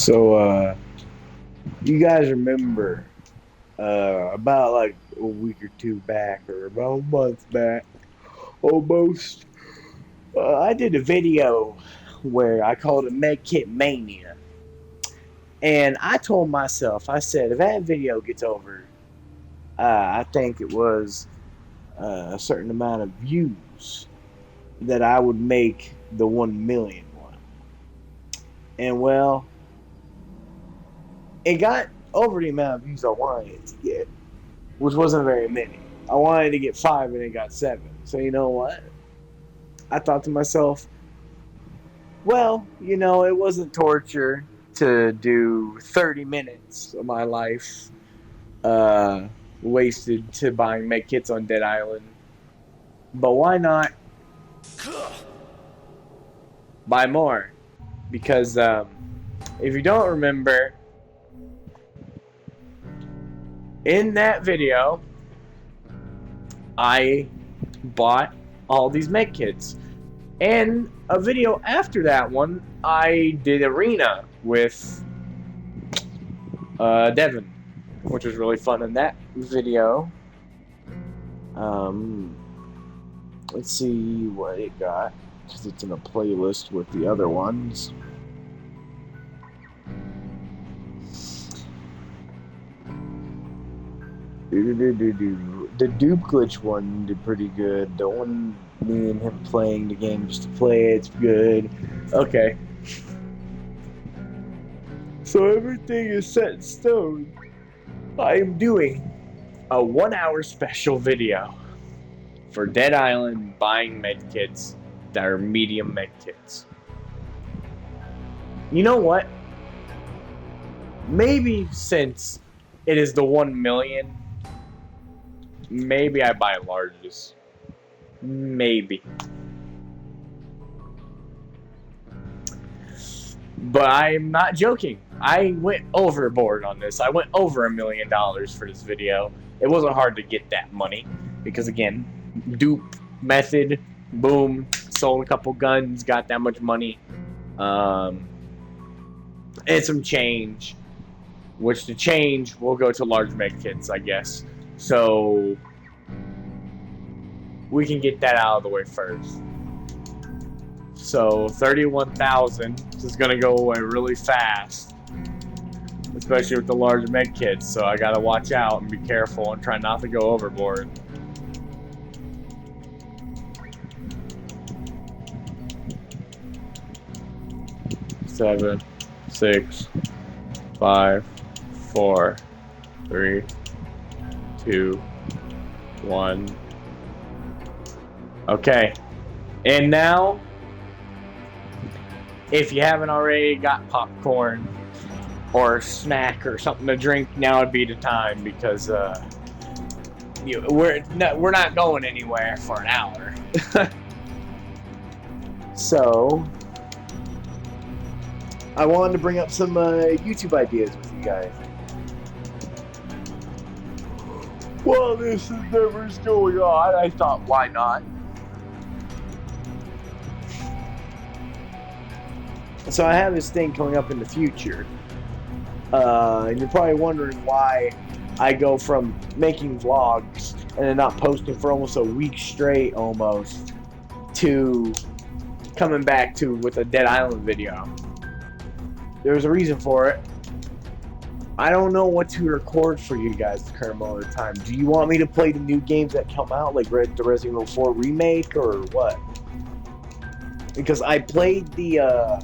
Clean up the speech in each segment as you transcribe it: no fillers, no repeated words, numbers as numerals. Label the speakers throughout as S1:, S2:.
S1: So, you guys remember about like a week or two back, or about a month back, almost, I did a video where I called it medkit mania. And I told myself, I said, if that video gets over, I think it was a certain amount of views, that I would make the 1 million one. And well, it got over the amount of views I wanted it to get, which wasn't very many. I wanted to get 5 and it got 7. So you know what? I thought to myself, well, it wasn't torture to do 30 minutes of my life wasted to buying medkits on Dead Island. But why not buy more? Because if you don't remember, in that video, I bought all these medkits. And a video after that one, I did Arena with Devin, which was really fun in that video. Let's see what it got, because it's in a playlist with the other ones. The dupe glitch one did pretty good. The one me and him playing the game just to play it's good. Okay. So everything is set in stone. I am doing a 1-hour special video for Dead Island buying medkits that are medium medkits. You know what? Maybe since it is the 1 million, maybe I buy larges. Maybe. But I'm not joking. I went overboard on this. I went over $1 million for this video. It wasn't hard to get that money because, again, dupe method, boom, sold a couple guns, got that much money, and some change, which the change will go to large medkits, I guess. So we can get that out of the way first. So 31,000 is gonna go away really fast, especially with the large medkits. So I gotta watch out and be careful and try not to go overboard. Seven, 6, 5, 4, 3, 2, 1. Okay, and now, if you haven't already got popcorn or a snack or something to drink, now would be the time, because we're not going anywhere for an hour. So I wanted to bring up some YouTube ideas with you guys. Well, this endeavor's going on, I thought, why not? So I have this thing coming up in the future. And you're probably wondering why I go from making vlogs and then not posting for almost a week straight almost to coming back with a Dead Island video. There's a reason for it. I don't know what to record for you guys the current moment of time. Do you want me to play the new games that come out, like the Resident Evil 4 remake, or what? Because I played the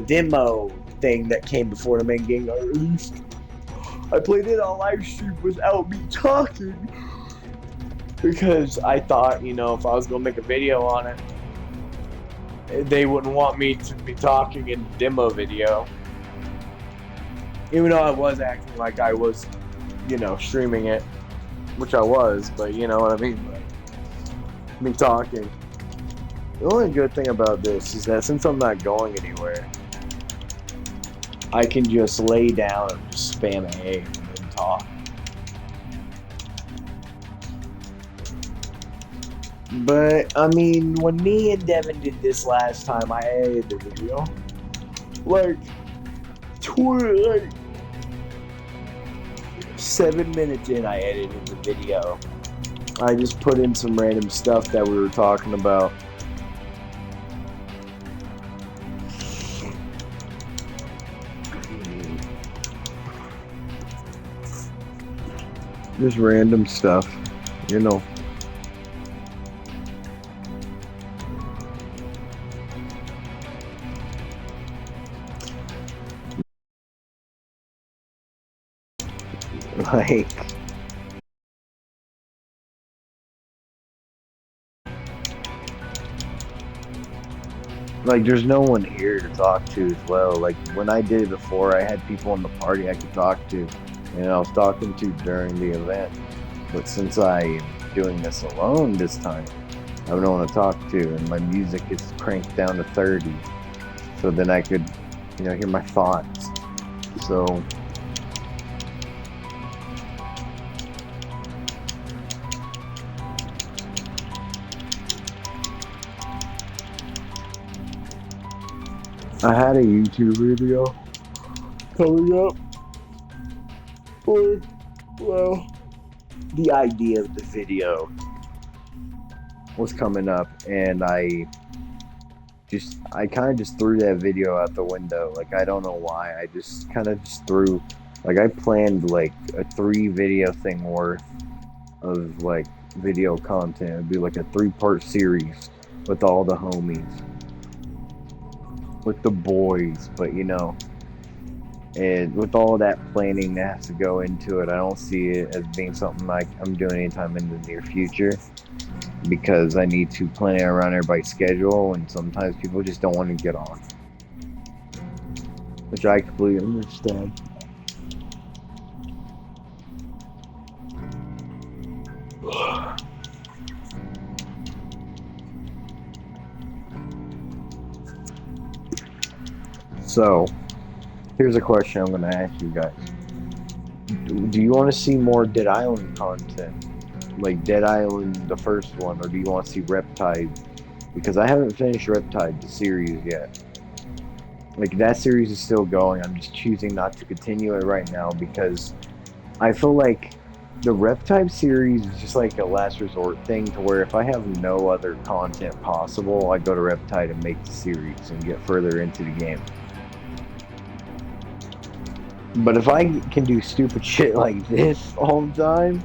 S1: demo thing that came before the main game got released. I played it on live stream without me talking, because I thought, if I was gonna make a video on it, they wouldn't want me to be talking in the demo video. Even though I was acting like I was, streaming it, which I was, but you know what I mean by me talking. The only good thing about this is that since I'm not going anywhere, I can just lay down and just spam A and then talk. But, I mean, when me and Devin did this last time, I edited the video. Like, like 7 minutes in, I edited the video. I just put in some random stuff that we were talking about. Just random stuff, you know. Like there's no one here to talk to as well. Like when I did it before, I had people in the party I could talk to, and I was talking to during the event. But since I am doing this alone this time, I have no one to talk to, and my music is cranked down to 30, so then I could, hear my thoughts. So. I had a YouTube video coming up, well, the idea of the video was coming up, and I kind of just threw that video out the window. Like, I don't know why. I just kind of just threw, like, I planned like a 3 video thing worth of like video content. It'd be like a 3-part series with all the homies, with the boys, but and with all that planning that has to go into it, I don't see it as being something like I'm doing anytime in the near future, because I need to plan it around everybody's schedule, and sometimes people just don't want to get on, which I completely understand. So, here's a question I'm going to ask you guys. Do you want to see more Dead Island content? Like Dead Island, the first one, or do you want to see Riptide? Because I haven't finished Riptide, the series, yet. Like, that series is still going. I'm just choosing not to continue it right now because I feel like the Riptide series is just like a last resort thing, to where if I have no other content possible, I go to Riptide and make the series and get further into the game. But if I can do stupid shit like this all the time,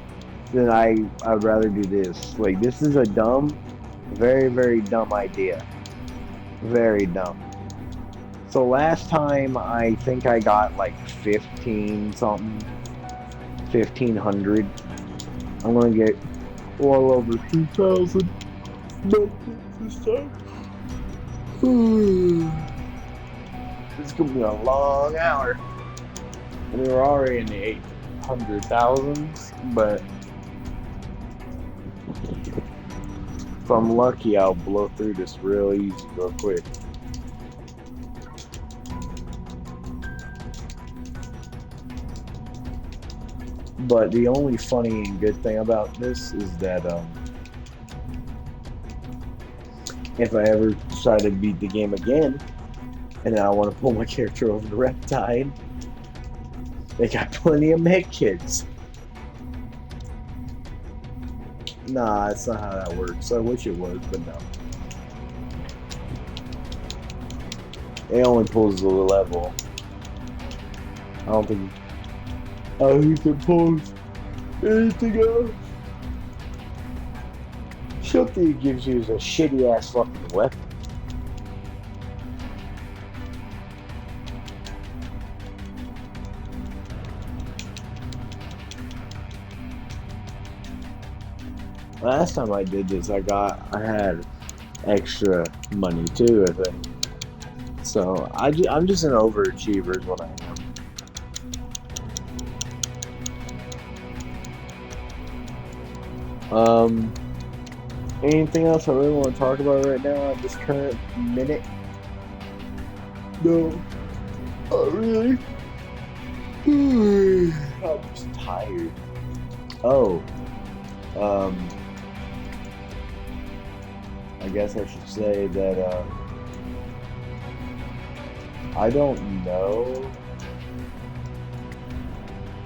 S1: then I'd rather do this. Like, this is a dumb, very, very dumb idea. Very dumb. So last time, I think I got like 15 something. 1,500. I'm gonna get well over 2,000 medkits this time. It's gonna be a long hour. We were already in the 800,000s, but if I'm lucky, I'll blow through this real easy, real quick. But the only funny and good thing about this is that if I ever decide to beat the game again, and I want to pull my character over to Riptide, they got plenty of medkits. Nah, that's not how that works. I wish it was, but no. It only pulls the level. I don't think it pulls anything else. Something it gives you is a shitty ass fucking weapon. Last time I did this, I had extra money too, I think. So I'm just an overachiever is what I am. Anything else I really want to talk about right now at this current minute? No, not really. I'm just tired. Oh, I guess I should say that I don't know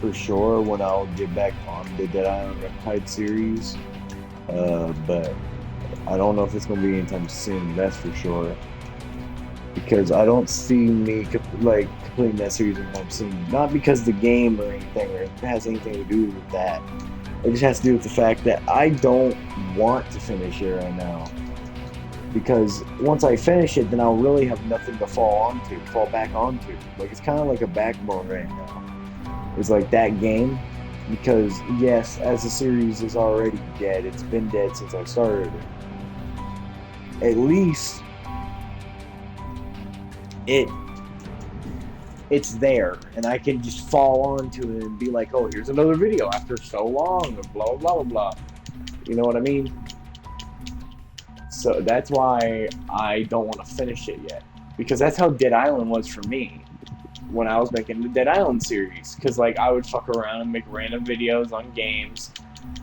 S1: for sure when I'll get back on the Dead Island Riptide series. But I don't know if it's going to be anytime soon, that's for sure. Because I don't see me completing that series anytime soon. Not because the game or anything, or it has anything to do with that. It just has to do with the fact that I don't want to finish it right now. Because once I finish it, then I'll really have nothing to fall back onto. Like, it's kind of like a backbone right now. It's like that game. Because, yes, as the series is already dead, it's been dead since I started it. At least it's there, and I can just fall onto it and be like, oh, here's another video after so long, and blah, blah, blah, blah. You know what I mean? So that's why I don't want to finish it yet. Because that's how Dead Island was for me when I was making the Dead Island series. Because, like, I would fuck around and make random videos on games,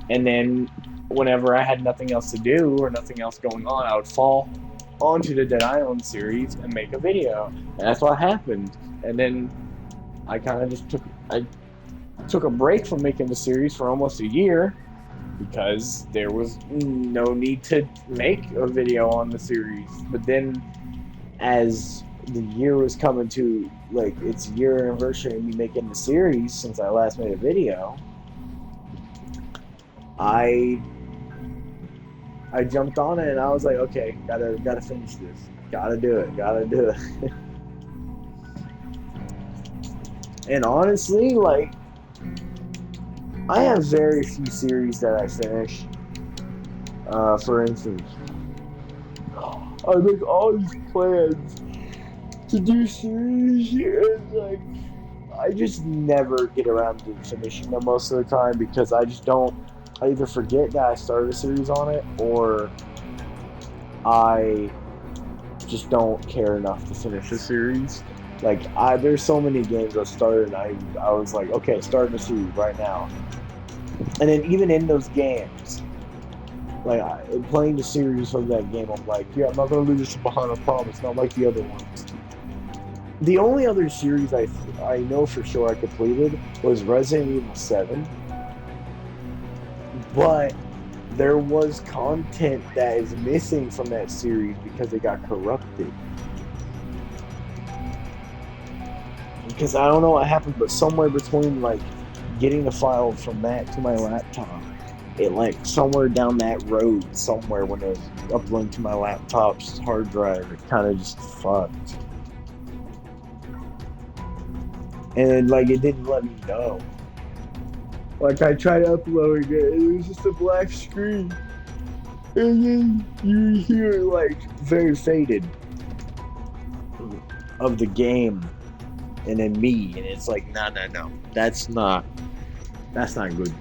S1: and then whenever I had nothing else to do or nothing else going on, I would fall onto the Dead Island series and make a video. And that's what happened. And then I kind of just took a break from making the series for almost a year because there was no need to make a video on the series. But then as the year was coming to, like, its year anniversary of me making the series since I last made a video, I jumped on it and I was like, okay, gotta finish this. Gotta do it. And honestly, like, I have very few series that I finish. For instance, I make all these plans to do series, and like, I just never get around to finishing them most of the time because I either forget that I started a series on it, or I just don't care enough to finish a series. Like, there's so many games I started, and I was like, okay, start a series right now. And then even in those games, like, playing the series of that game, I'm like, yeah, I'm not going to leave this behind, I promise, not like the other ones. The only other series I know for sure I completed was Resident Evil 7. But there was content that is missing from that series because it got corrupted. Because I don't know what happened, but somewhere between, like, getting the file from that to my laptop, it, like, somewhere down that road, somewhere when it was uploading to my laptop's hard drive, it kind of just fucked. And, like, it didn't let me know. Like, I tried uploading it, and it was just a black screen. And then you hear, like, very faded of the game, and then me, and it's like, no, that's not good.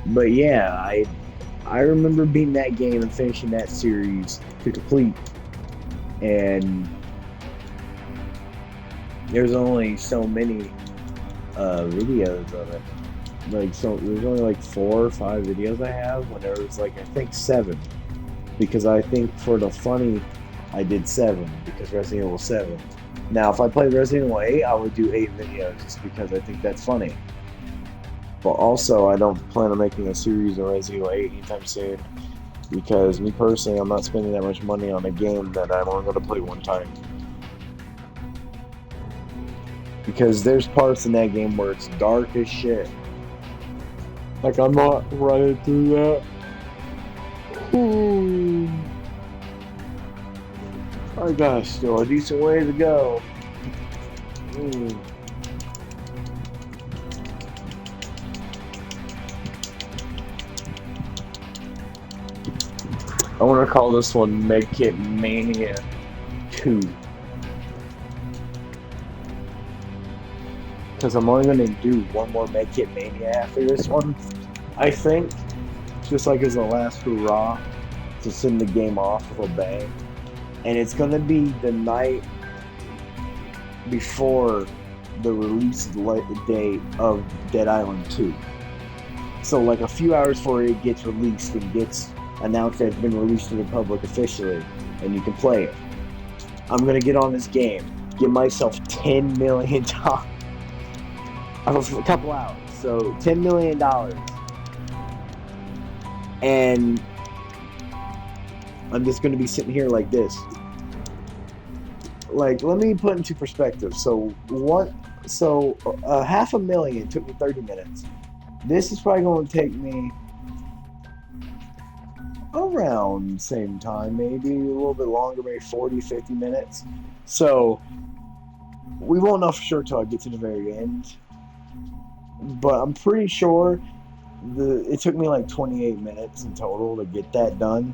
S1: But yeah, I remember beating that game and finishing that series to complete, and there's only so many videos of it. Like, so there's only like 4 or 5 videos I have, when there was like, I think 7. Because I think for the funny, I did 7, because Resident Evil 7. Now, if I played Resident Evil 8, I would do 8 videos, just because I think that's funny. But also, I don't plan on making a series of Resident Evil 8 anytime soon. Because me personally, I'm not spending that much money on a game that I'm only going to play one time. Because there's parts in that game where it's dark as shit. Like, I'm not running through that. Ooh. I got still a decent way to go. I want to call this one Medkit Mania 2. Because I'm only going to do one more Medkit Mania after this one, I think. Just like as a last hurrah to send the game off with a bang. And it's going to be the night before the release date of Dead Island 2. So like a few hours before it gets released and gets announced that it's been released to the public officially, and you can play it. I'm going to get on this game, get myself $10 million of a couple hours. So $10 million. And I'm just going to be sitting here like this. Like, let me put into perspective. So what? So $500,000 took me 30 minutes. This is probably going to take me around the same time, maybe a little bit longer, maybe 40, 50 minutes. So we won't know for sure till I get to the very end. But I'm pretty sure it took me like 28 minutes in total to get that done.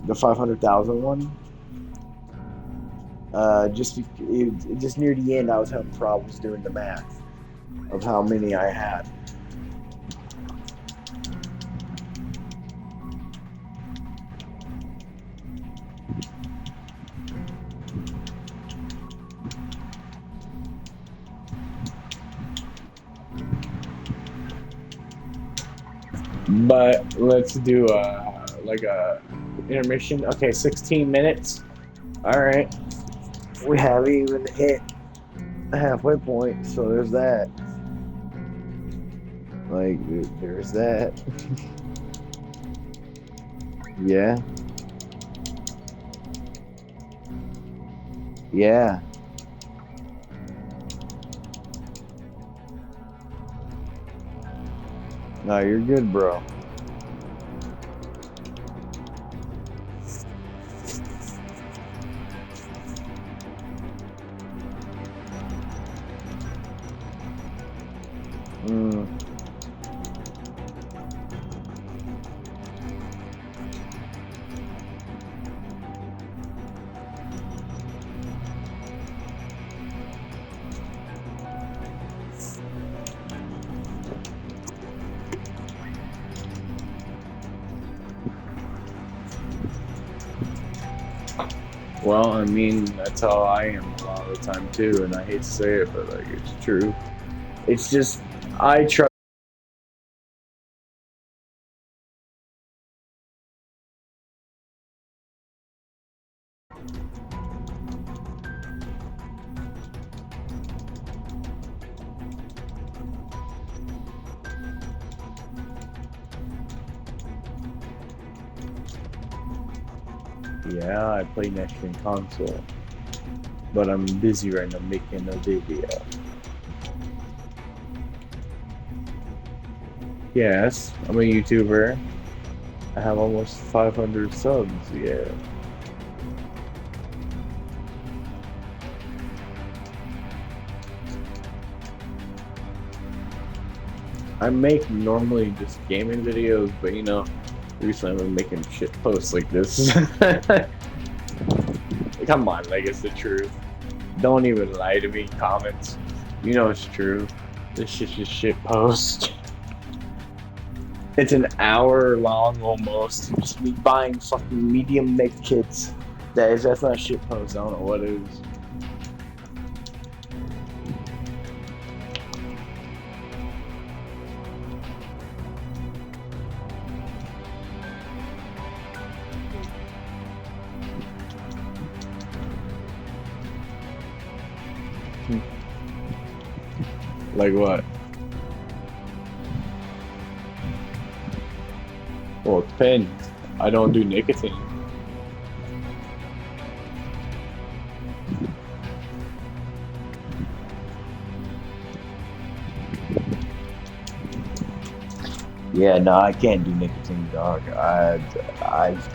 S1: The 500,000 one. Just near the end, I was having problems doing the math of how many I had. But let's do like a intermission. Okay, 16 minutes. All right. We haven't even hit the halfway point, so there's that. Like, there's that. Yeah. Yeah. No, you're good, bro. Well, I mean, that's how I am a lot of the time too, and I hate to say it, but like, it's true. It's just, I try. Yeah, I play next gen console, but I'm busy right now making a video. Yes, I'm a YouTuber. I have almost 500 subs, yeah. I make normally just gaming videos, but you know, recently I've been making shit posts like this. Come on, like, it's the truth. Don't even lie to me, comments. You know it's true. This shit's just shit post. It's an hour long almost. Just me buying fucking medium med kits. That's not a shit post. I don't know what it is. Like what? Well, it depends. I don't do nicotine. Yeah, no, I can't do nicotine, dog. I've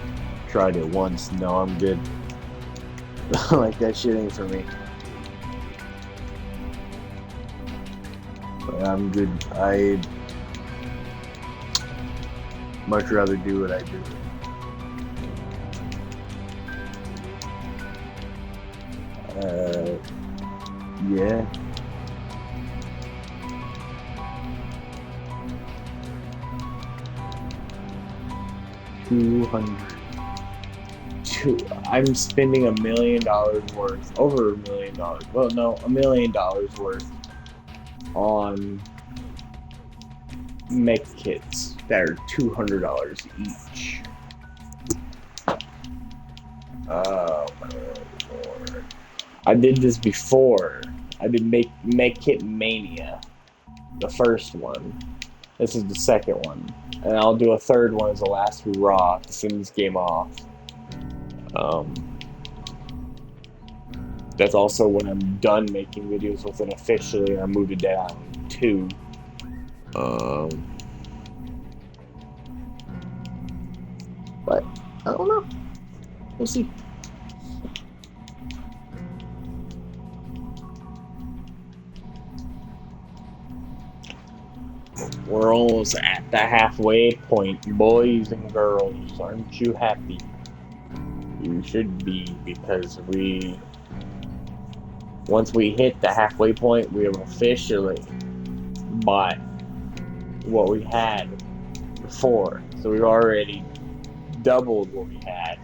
S1: tried it once. No, I'm good. Like, that shit ain't for me. I'm good. I'd much rather do what I do. Yeah. I'm spending $1 million worth, over $1 million. Well, no, $1 million worth on med kits that are $200 each. Oh my lord! I did this before. I did medkit mania, the first one. This is the second one, and I'll do a third one as the last hurrah to send this game off. That's also when I'm done making videos with it officially, and I move to Dead Island 2. But I don't know. We'll see. We're almost at the halfway point, boys and girls. Aren't you happy? You should be, because once we hit the halfway point, we have officially bought what we had before. So we've already doubled what we had.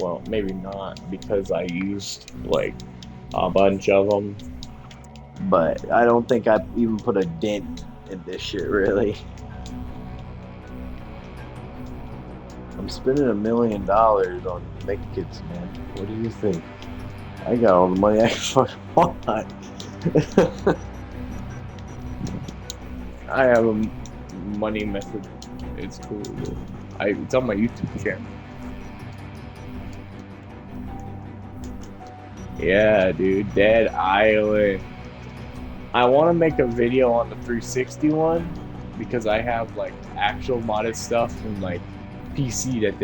S1: Well, maybe not, because I used like a bunch of them. But I don't think I've even put a dent in this shit, really. I'm spending $1 million on medkits, man. What do you think? I got all the money I fucking want. I have a money method. It's cool. It's on my YouTube channel. Yeah, dude. Dead Island. I want to make a video on the 360 one because I have like actual modded stuff from like PC that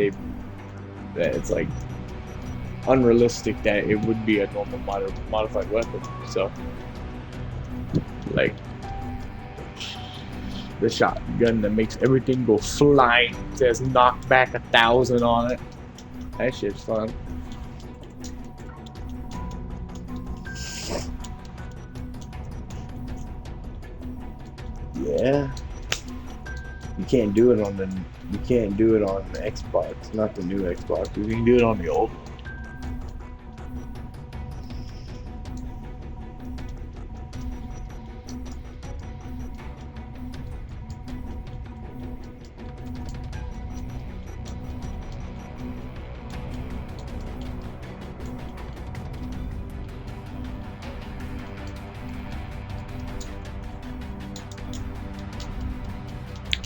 S1: it's like unrealistic that it would be a normal modified weapon. So like the shotgun that makes everything go flying, says knock back 1,000 on it. That shit's fun. Yeah, you can't do it on the Xbox, not the new Xbox. You can do it on the old.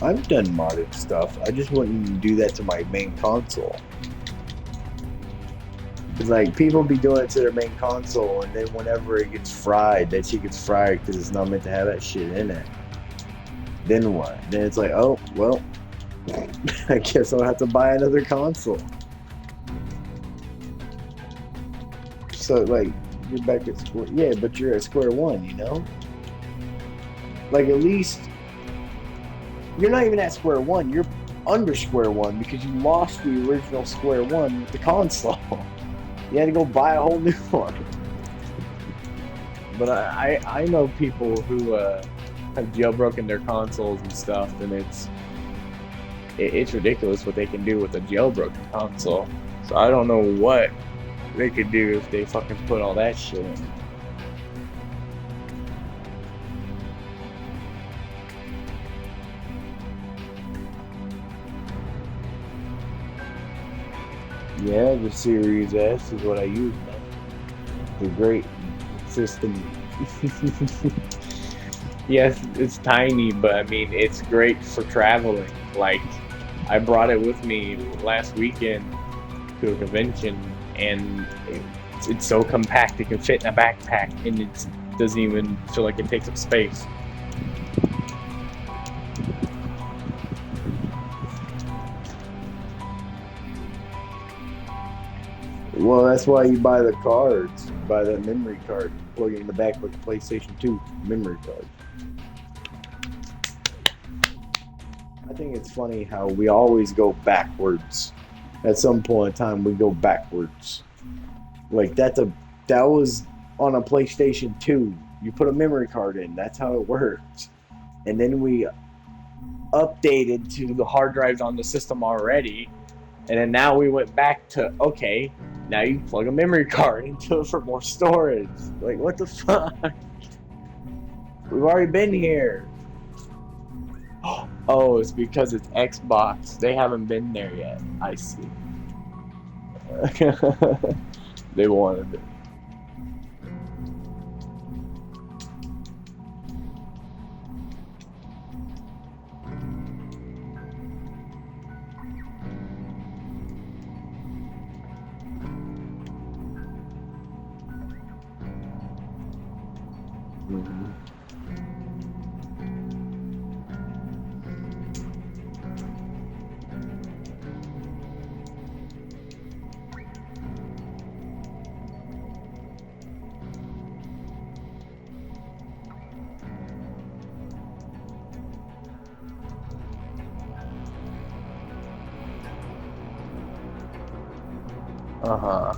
S1: I've done modded stuff. I just wouldn't do that to my main console. Cause like people be doing it to their main console, and then whenever it gets fried, that shit gets fried because it's not meant to have that shit in it. Then what? Then it's like, oh well, I guess I'll have to buy another console. So like, you're back at square. Yeah, but you're at square one, you know. Like at least. You're not even at square one, you're under square one because you lost the original square one with the console. You had to go buy a whole new one. But I know people who have jailbroken their consoles and stuff, and it's ridiculous what they can do with a jailbroken console. So I don't know what they could do if they fucking put all that shit in. Yeah, the Series S is what I use now. It's a great system. Yes, it's tiny, but I mean, it's great for traveling. Like, I brought it with me last weekend to a convention, and it's so compact it can fit in a backpack, and it doesn't even feel like it takes up space. Well, that's why you buy the cards. You buy that memory card, plug it in the back with the PlayStation 2 memory card. I think it's funny how we always go backwards. At some point in time, we go backwards. Like that was on a PlayStation 2. You put a memory card in. That's how it worked. And then we updated to the hard drives on the system already. And then now we went back to, okay, now you plug a memory card into it for more storage. Like, what the fuck? We've already been here. Oh, it's because it's Xbox. They haven't been there yet. I see. They wanted it. Mhm. Uh-huh.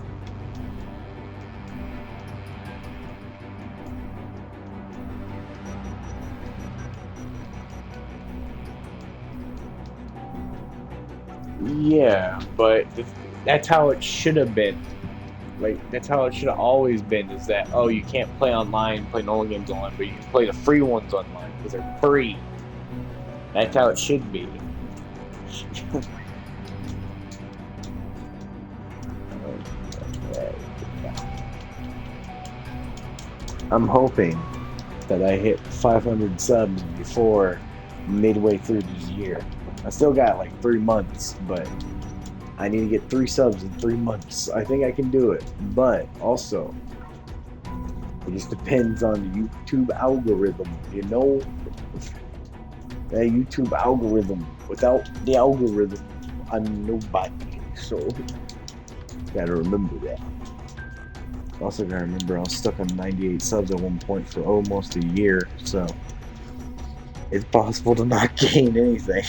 S1: Yeah, but that's how it should have been. Like, that's how it should have always been, is that, oh, you can't play online, play normal games online, but you can play the free ones online because they're free. That's how it should be. I'm hoping that I hit 500 subs before midway through the year. I still got like 3 months, but I need to get 3 subs in 3 months. I think I can do it, but also it just depends on the YouTube algorithm. You know, that YouTube algorithm. Without the algorithm, I'm nobody. So gotta remember that. Also gotta remember I was stuck on 98 subs at one point for almost a year, so it's possible to not gain anything.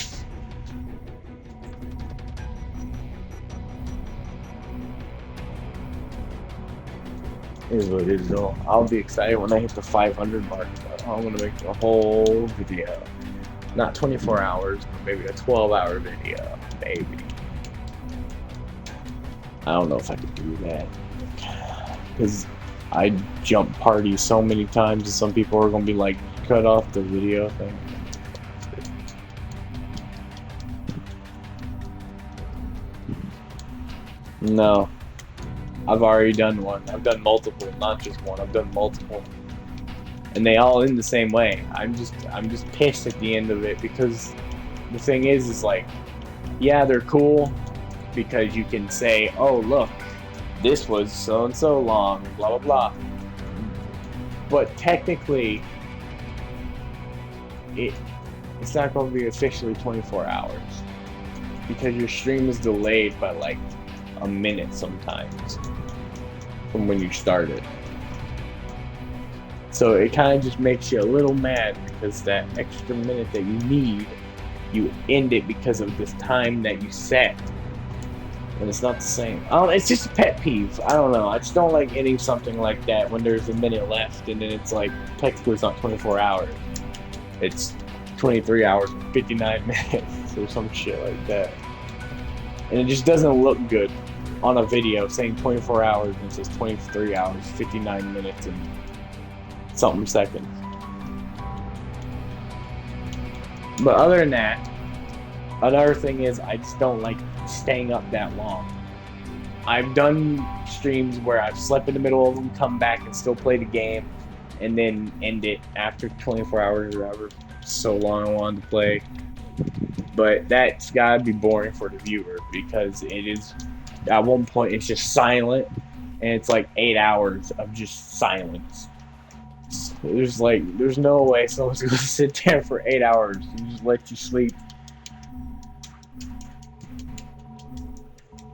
S1: Is what it is though. I'll be excited when I hit the 500 mark. I'm gonna make a whole video. Not 24 hours, but maybe a 12-hour video. Maybe. I don't know if I could do that. Because I jump parties so many times and some people are gonna be like, cut off the video thing. No. I've already done one. I've done multiple, not just one. I've done multiple. And they all end the same way. I'm just pissed at the end of it because the thing is like, yeah, they're cool because you can say, oh look, this was so and so long, blah blah blah. But technically, it's not going to be officially 24 hours because your stream is delayed by like a minute sometimes from when you started. So it kind of just makes you a little mad because that extra minute that you need, you end it because of this time that you set. And it's not the same. It's just a pet peeve. I don't know. I just don't like ending something like that when there's a minute left and then it's like, technically it's not 24 hours. It's 23 hours and 59 minutes or some shit like that. And it just doesn't look good on a video saying 24 hours and it says 23 hours, 59 minutes and something seconds. But other than that, another thing is I just don't like staying up that long. I've done streams where I've slept in the middle of them, come back and still play the game, and then end it after 24 hours or however so long I wanted to play. But that's gotta be boring for the viewer because it is, at one point it's just silent and it's like 8 hours of just silence. There's no way someone's gonna sit there for 8 hours and just let you sleep.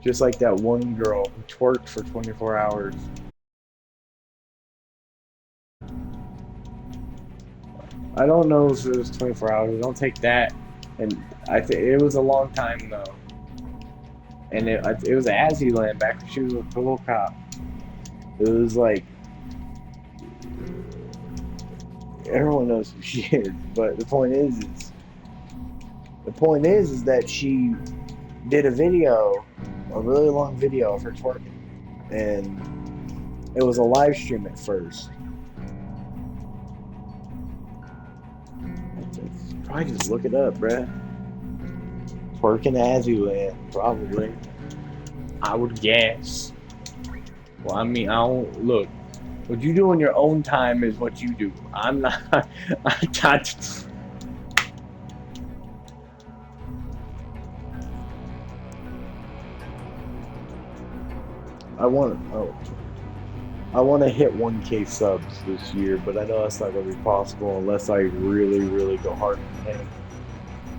S1: Just like that one girl who twerked for 24 hours. I don't know if it was 24 hours. Don't take that. And I think it was a long time though. And it was Azzyland back when she was a little cop. It was like, everyone knows who she is, but the point is that she did a video, a really long video of her twerking, and it was a live stream at first. Probably just look it up, bruh. Twerking Azzyland, probably. I would guess. Well, I mean, I don't look. What you do in your own time is what you do. I'm not. I got. I want to. Oh. I want to hit 1K subs this year, but I know that's not going to be possible unless I really, really go hard in the paint.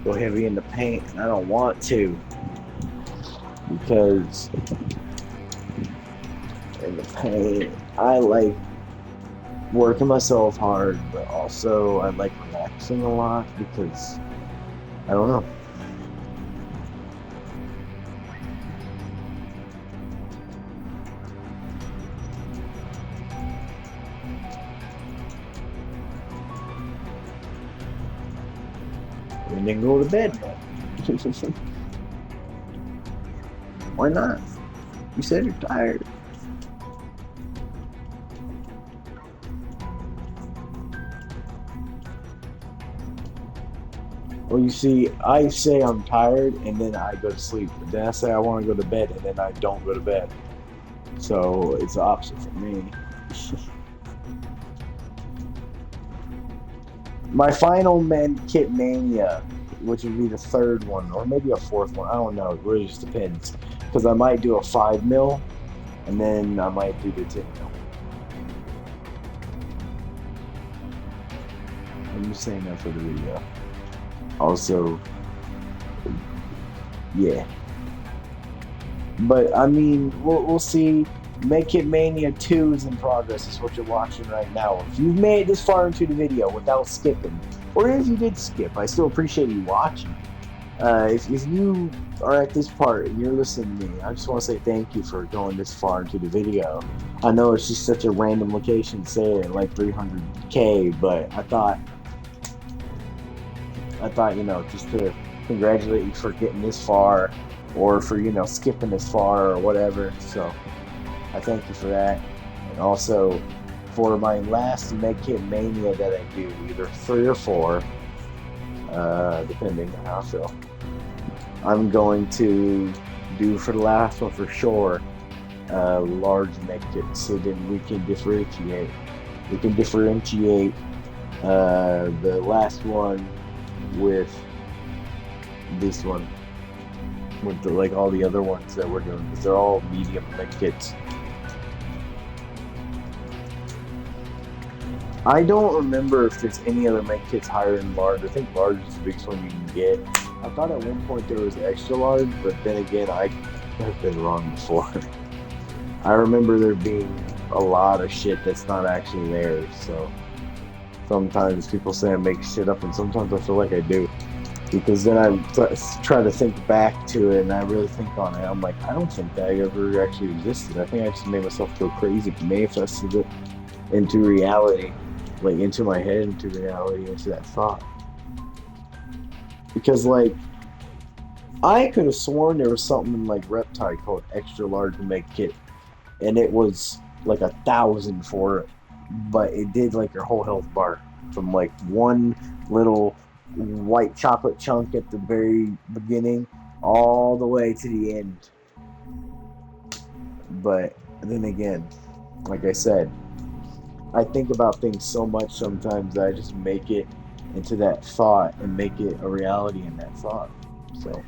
S1: Go heavy in the paint, and I don't want to. Because in the paint, I like working myself hard, but also I like relaxing a lot because, I don't know. And then go to bed. Why not? You said you're tired. Well, you see, I say I'm tired and then I go to sleep. But then I say I want to go to bed and then I don't go to bed. So it's the opposite for me. My final medkit mania, which would be the third one, or maybe a fourth one. I don't know. It really just depends. Because I might do a 5 mil, and then I might do the 10 mil. I'm just saying that for the video. Also, yeah. But I mean, we'll see. Medkit Mania 2 is in progress. Is what you're watching right now. If you've made it this far into the video without skipping, or if you did skip, I still appreciate you watching. If you are at this part and you're listening to me, I just want to say thank you for going this far into the video. I know it's just such a random location to say it, like 300K, but I thought, you know, just to congratulate you for getting this far, or for, you know, skipping this far or whatever. So I thank you for that. And also for my last medkit mania that I do, either 3 or 4, depending on how I feel, I'm going to do for the last one for sure large medkit, so then we can differentiate. The last one with this one, with the, like all the other ones that we're doing, because they're all medium medkits. I don't remember if there's any other medkits higher than large. I think large is the biggest one you can get. I thought at one point there was extra large, but then again, I have been wrong before. I remember there being a lot of shit that's not actually there, so sometimes people say I make shit up, and sometimes I feel like I do. Because then I try to think back to it, and I really think on it. I'm like, I don't think that ever actually existed. I think I just made myself go crazy, manifested it into reality. Like, into my head, into reality, into that thought. Because, like, I could have sworn there was something in, like, Reptile called extra large medkit, and it was like 1,000 for it, but it did like your whole health bar from like one little white chocolate chunk at the very beginning all the way to the end. But then again, like I said, I think about things so much sometimes that I just make it into that thought and make it a reality in that thought. So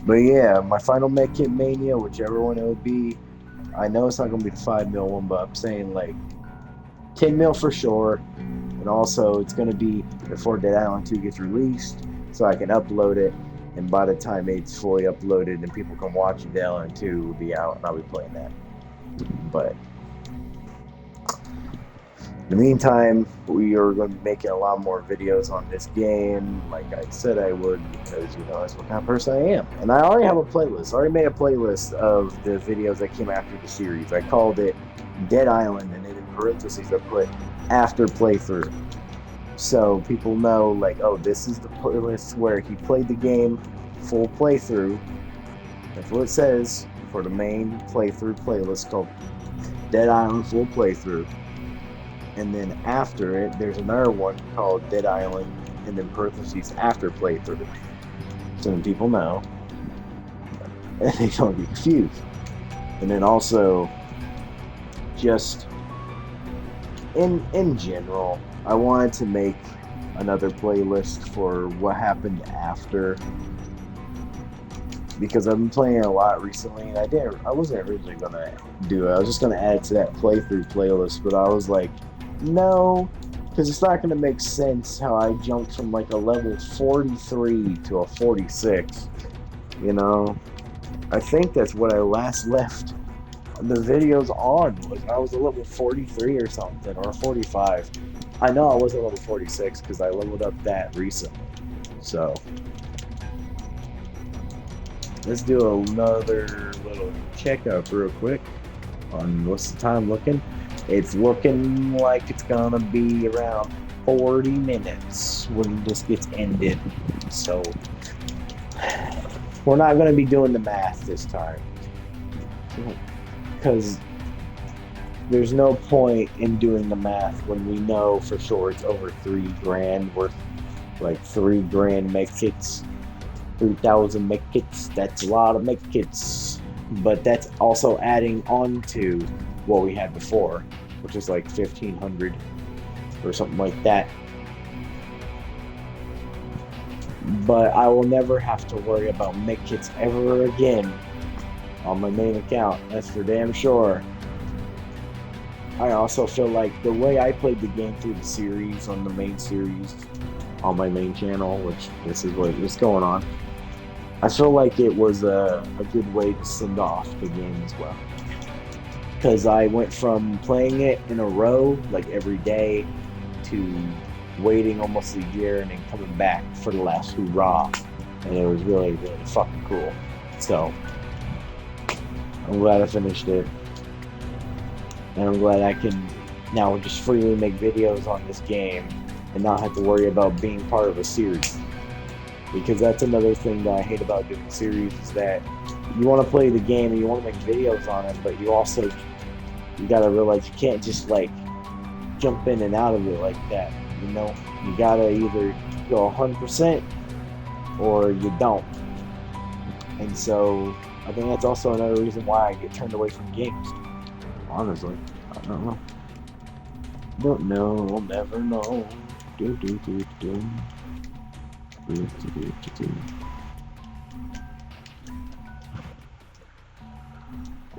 S1: but yeah, my final medkit mania, whichever one it would be, I know it's not going to be the 5 mil one, but I'm saying like 10 mil for sure. And also it's going to be before Dead Island 2 gets released, so I can upload it, and by the time it's fully uploaded and people can watch it, Dead Island 2 will be out and I'll be playing that. But in the meantime, we are going to be making a lot more videos on this game, like I said I would, because, you know, that's what kind of person I am. And I already have a playlist. I already made a playlist of the videos that came after the series. I called it Dead Island, and then in parentheses I put after playthrough. So people know, like, oh, this is the playlist where he played the game full playthrough. That's what it says for the main playthrough playlist called Dead Island Full Playthrough. And then after it, there's another one called Dead Island, and then parentheses after playthrough. So then people know. and they don't get confused. And then also, just in general, I wanted to make another playlist for what happened after, because I've been playing a lot recently, and I wasn't originally gonna do it. I was just gonna add it to that playthrough playlist, but I was like, no, because it's not gonna make sense how I jumped from like a level 43 to a 46. You know, I think that's what I last left the videos on, was I was a level 43 or something, or 45. I know I wasn't level 46 because I leveled up that recently. So let's do another little checkup real quick on what's the time looking. It's looking like it's gonna be around 40 minutes when this gets ended. So we're not gonna be doing the math this time, because there's no point in doing the math when we know for sure it's over $3,000 worth, like $3,000 medkits, 3,000 medkits. That's a lot of medkits, but that's also adding on to what we had before, which is like 1,500 or something like that. But I will never have to worry about medkits ever again on my main account, that's for damn sure. I also feel like the way I played the game through the series, on the main series, on my main channel, which this is what is going on, I feel like it was a good way to send off the game as well. Because I went from playing it in a row, like every day, to waiting almost a year and then coming back for the last hurrah. And it was really, really fucking cool. So I'm glad I finished it, and I'm glad I can now just freely make videos on this game and not have to worry about being part of a series. Because that's another thing that I hate about doing series, is that you want to play the game and you want to make videos on it, but you gotta realize you can't just like jump in and out of it like that. You know, you gotta either go 100% or you don't. And so I think that's also another reason why I get turned away from games. Honestly, I don't know. Don't know, I'll never know.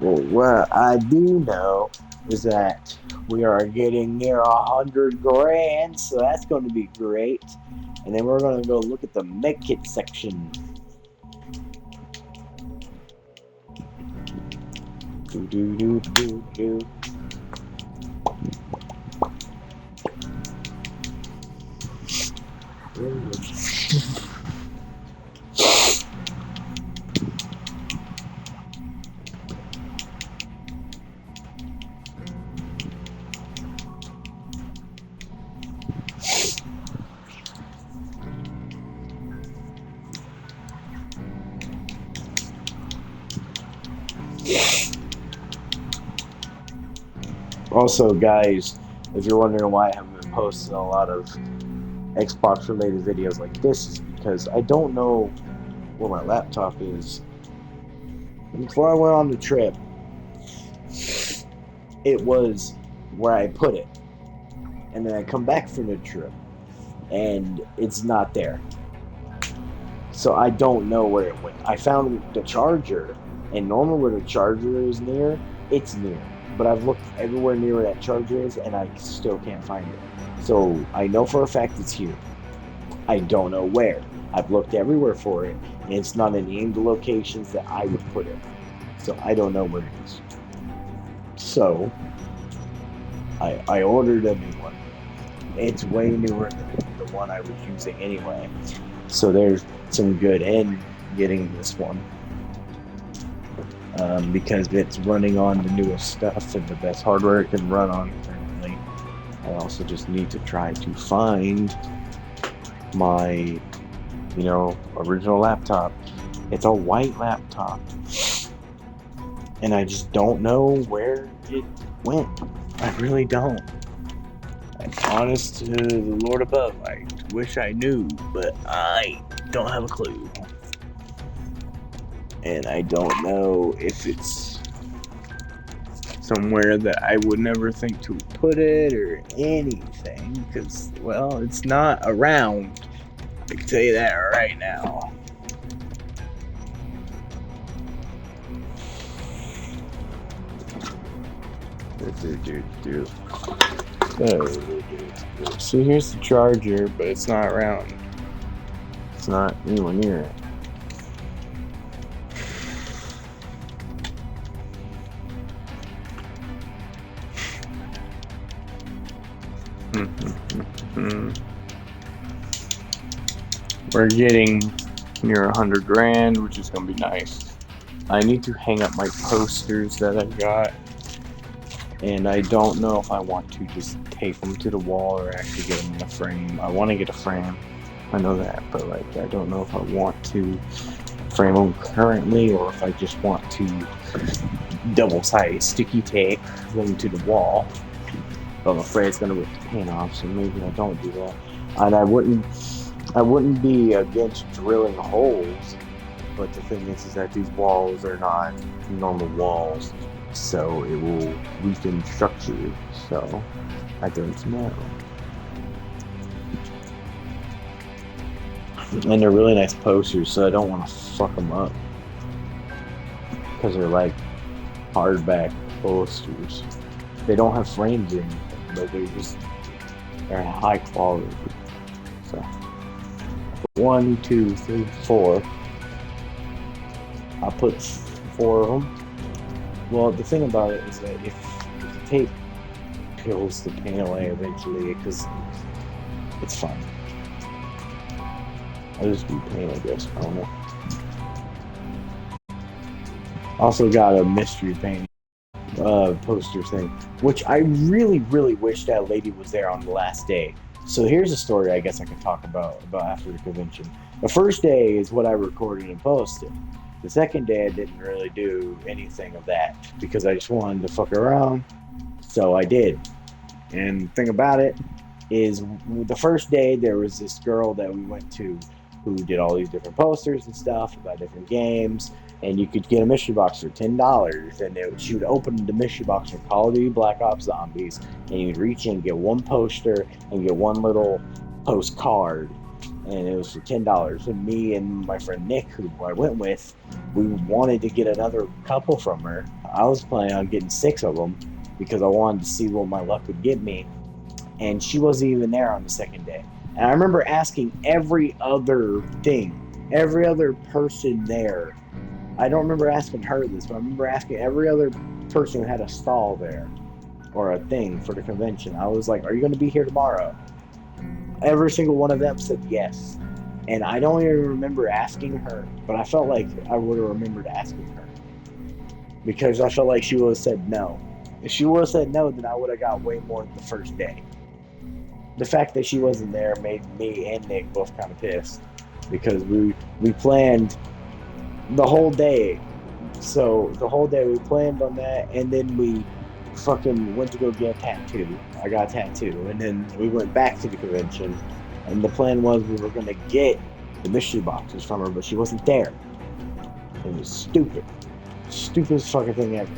S1: Well, what I do know is that we are getting near 100 grand, so that's going to be great. And then we're going to go look at the medkit section. Also, guys, if you're wondering why I haven't been posting a lot of Xbox related videos like this, is because I don't know where my laptop is. And before I went on the trip, it was where I put it. And then I come back from the trip and it's not there. So I don't know where it went. I found the charger, and normally where the charger is near, it's near. But I've looked everywhere near where that charger is, and I still can't find it. So I know for a fact it's here. I don't know where. I've looked everywhere for it, and it's not in any of the locations that I would put it. So I don't know where it is. So I ordered a new one. It's way newer than the one I was using anyway. So there's some good in getting this one. Because it's running on the newest stuff and the best hardware it can run on currently. I also just need to try to find my, original laptop. It's a white laptop, and I just don't know where it went. I really don't. Honest to the Lord above, I wish I knew, but I don't have a clue. And I don't know if it's somewhere that I would never think to put it or anything, because, well, it's not around. I can tell you that right now. So here's the charger, but it's not around. It's not anywhere near it. We're getting near 100 grand, which is gonna be nice. I need to hang up my posters that I got, and I don't know if I want to just tape them to the wall or actually get them in a frame. I want to get a frame, I know that, but like I don't know if I want to frame them currently or if I just want to double-sided sticky tape them to the wall. But I'm afraid it's gonna rip the paint off, so maybe I don't do that. And I wouldn't be against drilling holes, but the thing is that these walls are not normal walls, so it will weaken structure. So I don't know. And they're really nice posters, so I don't want to fuck them up because they're like hardback posters. They don't have frames in them, but they're high quality. So 1, 2, 3, 4. I put 4 of them. Well, the thing about it is that if the tape peels the paint away eventually, because it's fun. I'll just do paint, I guess. I don't know. Also got a mystery paint poster thing, which I really, really wish that lady was there on the last day. So here's a story I guess I could talk about after the convention. The first day is what I recorded and posted. The second day I didn't really do anything of that because I just wanted to fuck around, so I did. And the thing about it is, the first day there was this girl that we went to who did all these different posters and stuff about different games, and you could get a mystery box for $10, and she would open the mystery box for Call of Duty Black Ops Zombies, and you'd reach in and get one poster and get one little postcard, and it was for $10. And me and my friend Nick, who I went with, we wanted to get another couple from her. I was planning on getting 6 of them because I wanted to see what my luck would get me, and she wasn't even there on the second day. And I remember asking every other person there. I don't remember asking her this, but I remember asking every other person who had a stall there or a thing for the convention. I was like, "Are you going to be here tomorrow?" Every single one of them said yes. And I don't even remember asking her, but I felt like I would have remembered asking her because I felt like she would have said no. If she would have said no, then I would have got way more the first day. The fact that she wasn't there made me and Nick both kind of pissed because we planned the whole day. So the whole day we planned on that, and then we fucking went to go get a tattoo. I got a tattoo, and then we went back to the convention, and the plan was we were gonna get the mystery boxes from her, but she wasn't there. It was stupid. Stupidest fucking thing ever.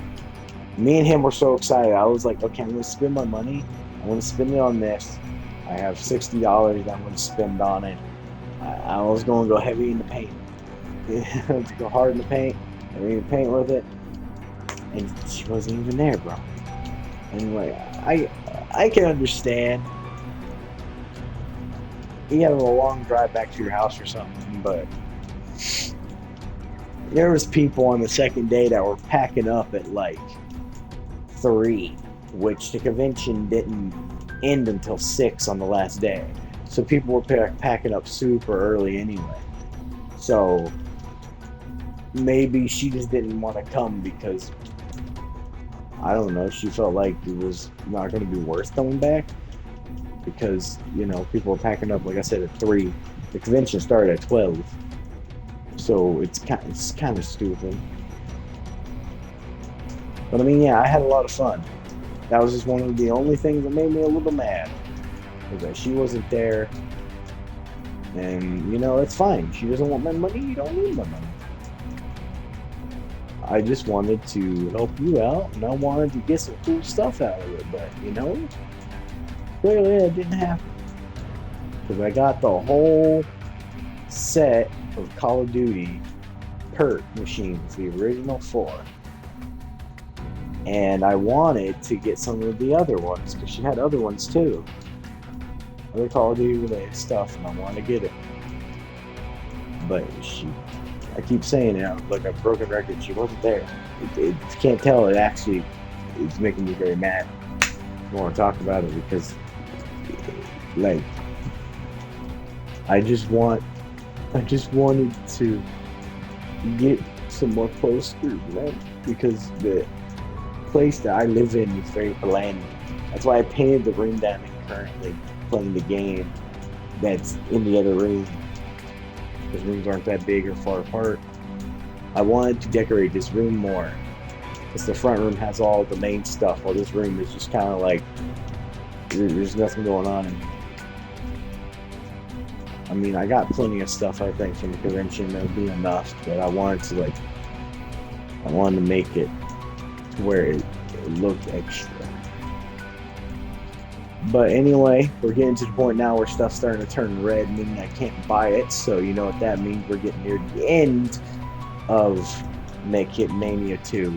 S1: Me and him were so excited. I was like, okay, I'm gonna spend my money. I'm gonna spend it on this. I have $60 that I'm going to spend on it. I was going to go heavy in the paint. To go hard in the paint. Heavy in the paint with it. And she wasn't even there, bro. Anyway, I can understand. You have a long drive back to your house or something, but there was people on the second day that were packing up at like 3, which the convention didn't end until 6 on the last day. So people were packing up super early anyway. So maybe she just didn't want to come because, I don't know, she felt like it was not going to be worth coming back because, you know, people were packing up, like I said, at 3. The convention started at 12. So it's kind of stupid. But I mean, yeah, I had a lot of fun. That was just one of the only things that made me a little mad, was that she wasn't there. And, you know, it's fine. She doesn't want my money. You don't need my money. I just wanted to help you out, and I wanted to get some cool stuff out of it. But you know, clearly that didn't happen because I got the whole set of Call of Duty perk machines, the original 4. And I wanted to get some of the other ones because she had other ones too. Other Call of Duty related stuff, and I wanted to get it. But I keep saying it, like a broken record, she wasn't there. You can't tell, it actually is making me very mad. I want to talk about it because, like, I just wanted to get some more posters, man, because the place that I live in is very bland. That's why I painted the room that I'm in currently playing the game that's in the other room. Because rooms aren't that big or far apart. I wanted to decorate this room more. Because the front room has all the main stuff, while this room is just kind of like, there's nothing going on in here. I mean, I got plenty of stuff, I think, from the convention that would be enough, but I wanted to make it to where it looked extra. But anyway, we're getting to the point now where stuff's starting to turn red, meaning I can't buy it, so you know what that means. We're getting near the end of medkit Mania 2.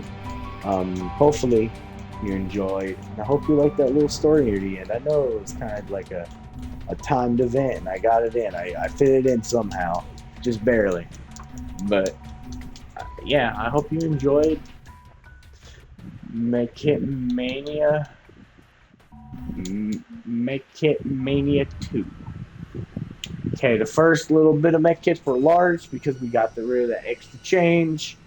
S1: Hopefully you enjoyed, and I hope you liked that little story near the end. I know it was kind of like a timed event, and I got it in. I fit it in somehow, just barely. But yeah, I hope you enjoyed medkit Mania. Medkit Mania 2. Okay, the first little bit of medkits were large because we got rid of that extra change.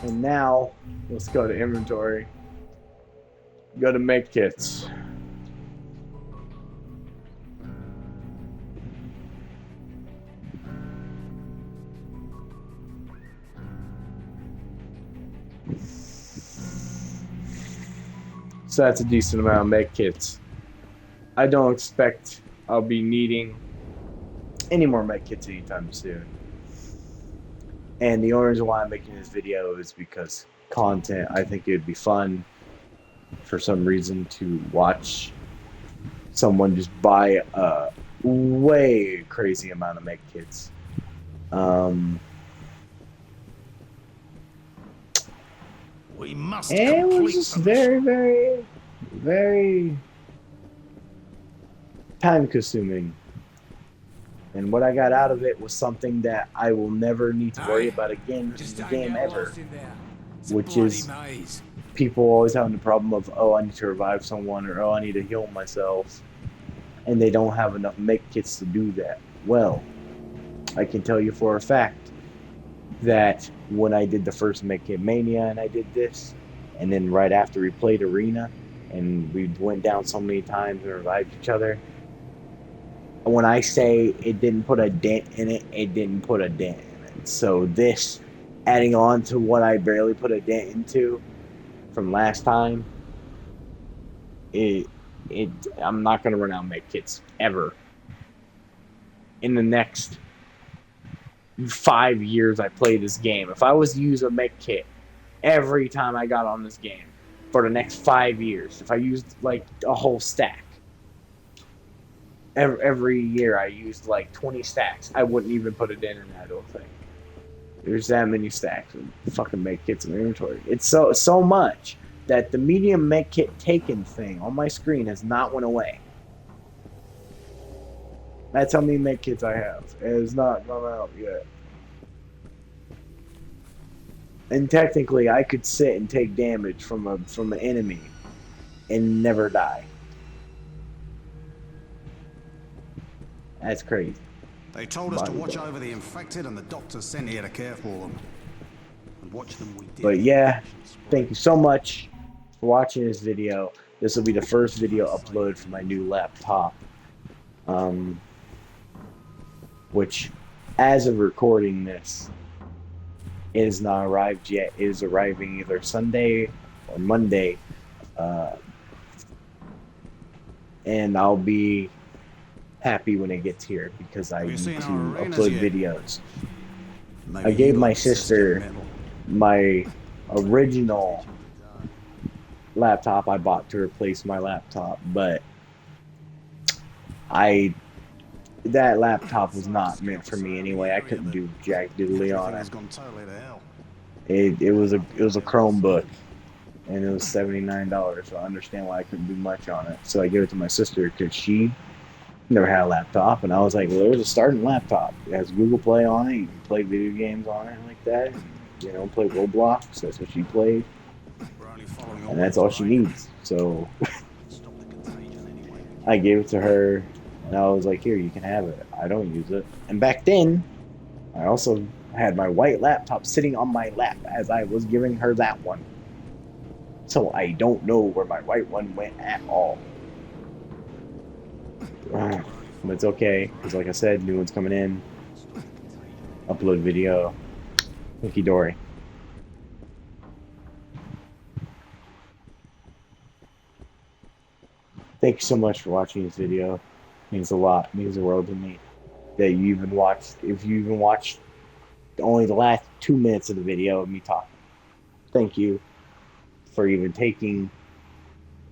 S1: And now, let's go to inventory. Go to medkits. So that's a decent amount of medkits. I don't expect I'll be needing any more medkits anytime soon. And the only reason why I'm making this video is because content. I think it would be fun for some reason to watch someone just buy a way crazy amount of medkits.
S2: We must
S1: and it was just very, very, very time consuming. And what I got out of it was something that I will never need to worry about again in the game ever. Which is people always having the problem of, oh, I need to revive someone, or oh, I need to heal myself. And they don't have enough medkits to do that. Well, I can tell you for a fact that when I did the first medkit Mania and I did this, and then right after we played Arena and we went down so many times and revived each other, when I say it didn't put a dent in it, it didn't put a dent in it. So this, adding on to what I barely put a dent into from last time, I'm not going to run out of medkits ever. In the next 5 years I play this game, if I was to use a medkit every time I got on this game for the next 5 years, if I used like a whole stack, every year I used like 20 stacks, I wouldn't even put it in, I don't think. There's that many stacks of fucking medkits in the inventory. It's so much that the medium medkit taken thing on my screen has not went away. That's how many medkits I have. It has not gone out yet. And technically, I could sit and take damage from an enemy and never die. That's crazy.
S2: They told us to watch over the infected, and the doctors sent here to care for them. And watch them we did.
S1: But yeah, thank you so much for watching this video. This will be the first video uploaded from my new laptop. Which, as of recording this, it has not arrived yet. It is arriving either Sunday or Monday. And I'll be happy when it gets here because I need to upload videos. I gave my sister my original laptop I bought to replace my laptop, but I that laptop was not meant for me anyway. I couldn't do jack diddly on
S2: Everything
S1: it.
S2: has gone totally to hell.
S1: It was a Chromebook, and it was $79. So I understand why I couldn't do much on it. So I gave it to my sister because she never had a laptop, and I was like, well, there's a starting laptop. It has Google Play on it. You can play video games on it like that. And, you know, play Roblox. That's what she played,
S2: We're only following
S1: and that's all she needs. So
S2: Stop the contagion anyway.
S1: I gave it to her, and I was like, here, you can have it. I don't use it. And back then, I also had my white laptop sitting on my lap as I was giving her that one. So I don't know where my white one went at all. But it's okay, because like I said, new one's coming in. Upload video. Hunky dory. Thank you so much for watching this video. It means a lot. It means the world to me. That you even watched, if you even watched only the last 2 minutes of the video of me talking. Thank you for even taking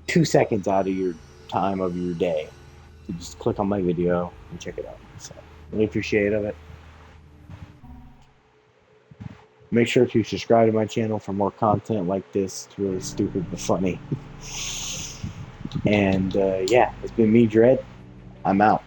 S1: 2 seconds out of your time of your day to just click on my video and check it out. So, really appreciate it. Make sure to subscribe to my channel for more content like this. It's really stupid but funny. And yeah, it's been me, Dread. I'm out.